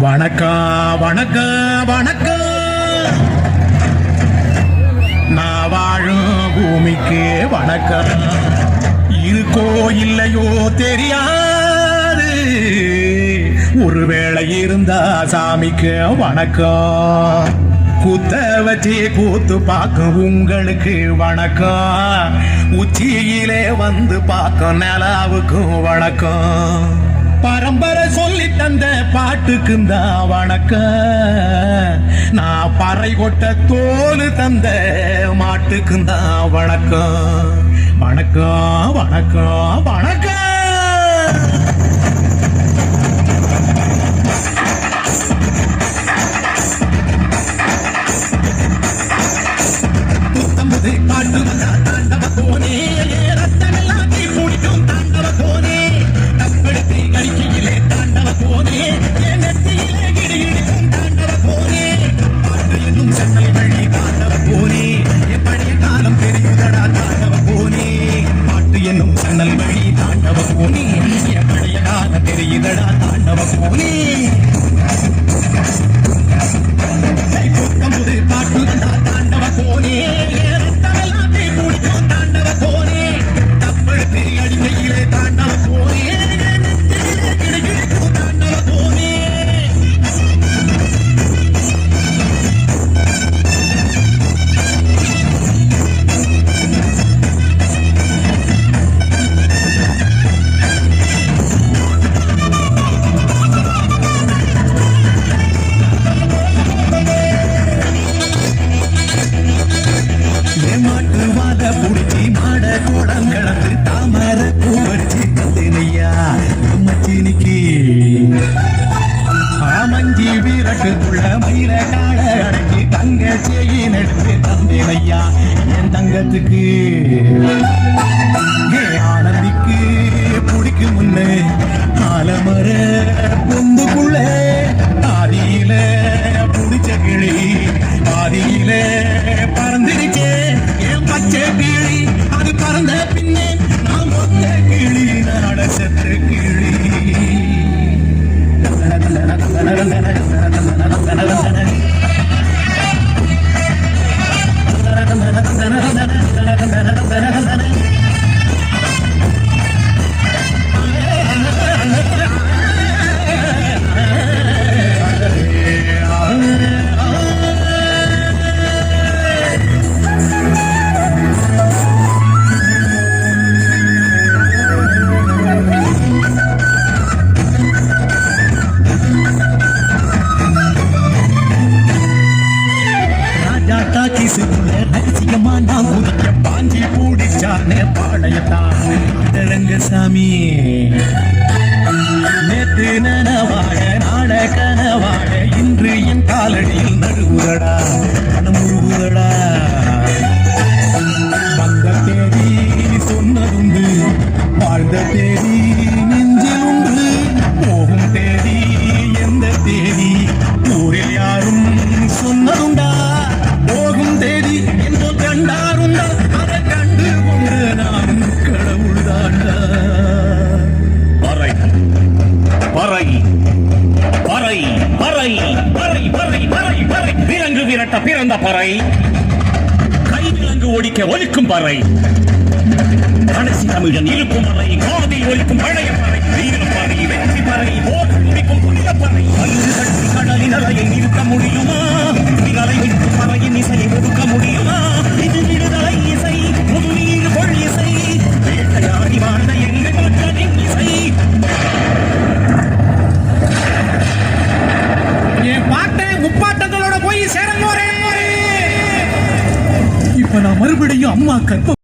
வணக்கம் வணக்கம் வணக்கம், நான் வாழும் பூமிக்கு வணக்கம். இருக்கோ இல்லையோ தெரியாது, ஒருவேளை இருந்தா சாமிக்கு வணக்கம். குத்த வச்சு கூத்து பார்க்கும் உங்களுக்கு வணக்கம். உச்சியிலே வந்து பார்க்கும் நிலாவுக்கும் வணக்கம். பரம்பரை சொல்லி தந்த பாட்டுக்குந்தா வணக்கம். நான் பறை கொட்ட தோல் தந்த மாட்டுக்குந்தா வணக்கம். வணக்கம் வணக்கம் வணக்கம். புத்தம்பது பாட்டு வந்தா தாண்டவ போனே, ரத்தமெல்லாம் தீ பிடிக்கும் தாண்டவ போனே. தப்படுத்தி அடிக்கையிலே தாண்டவ போனே, என் நெத்தியிலே கிடுகிடுக்கும் தாண்டவ போனே. பாட்டு என்னும் சென்னல் வழி தாண்டவ போனே, என் பழைய காலம் தெரியுதடா தாண்டவ போனே. பாட்டு என்னும் சென்னல் வழி தாண்டவ போனே, என் பழைய காலம் தெரியுதடா தாண்டவ போனே. புத்தம்புது பாட்டு வந்தா தாண்டவ போனே, ரத்தமெல்லாம் தீ பிடிக்கும் தாண்டவ போனே. தப்படுத்தி அடிக்கையிலே தாண்டவ போனே, மாட்டு வாழ புடிச்சி மாட கோடம் கிடந்து தாமர பூ வச்சு தந்தனையா மச்சினிக்கு. மஞ்சி வீரட்டுக்குள்ள மயில கால அடக்கி தங்க செயின் எடுத்து தந்தனையா என் தங்கத்துக்கு. ஆனந்திக்கு பிடிக்கு முன்னு ஆலமர பொந்துக்குள்ள ஆதியில புடிச்ச கிளி ஆதியில பறந்துடுச்சே என் பச்சை கிளி. அது பறந்த பின்னே நான் மொத்த கிளி நாட செத்த கிளி. ரகசியமா நான் குதிக்க பாஞ்சி பூடிச்சானே பாளையத்தான் சாமி. நேற்று நனவாழ நாட கனவாழ இன்று என் காலடியில் நடுவுதடா மனமுழுகுதடா. வந்த தேதி சொன்னதுண்டு, வாழ்ந்த தேதி நெஞ்சில் உண்டு. போகும் தேதி எந்த தேதி ஊரில் யாரும் சொன்னதுண்டா. போகும் தேதி என்போ கண்டாருண்டா, அதை கண்டு கொண்டு நானும் கடவுள் தாண்டா. பறை பறை பறை பறை பறை பறை பறை பறை விலங்கு விரட்ட பிறந்த பறை, கை விலங்கு ஒடிக்க ஒலிக்கும் பறை. கடைசி தமிழன் இருக்கும் பறை, காதில் ஒலிக்கும் பழைய பறை. வீரப்பறை வெற்றி பறை, போர் முடிக்கும் புனித பறை. கல்லு கட்டி கடலின் அலையை நிறுத்த முடியுமா? விரலை விட்டு பறையின் இசையை ஒதுக்க முடியுமா? இது விடுதலை இசை, முதுநீர் கொள் இசை, வேட்டையாடி வாழ்ந்த எங்கள் மக்களின் இசை. என் பாட்டை முப்பாட்டங்களோட போய் சேரங்கோரே. இப்ப நான் மறுபடியும் அம்மா கற்ப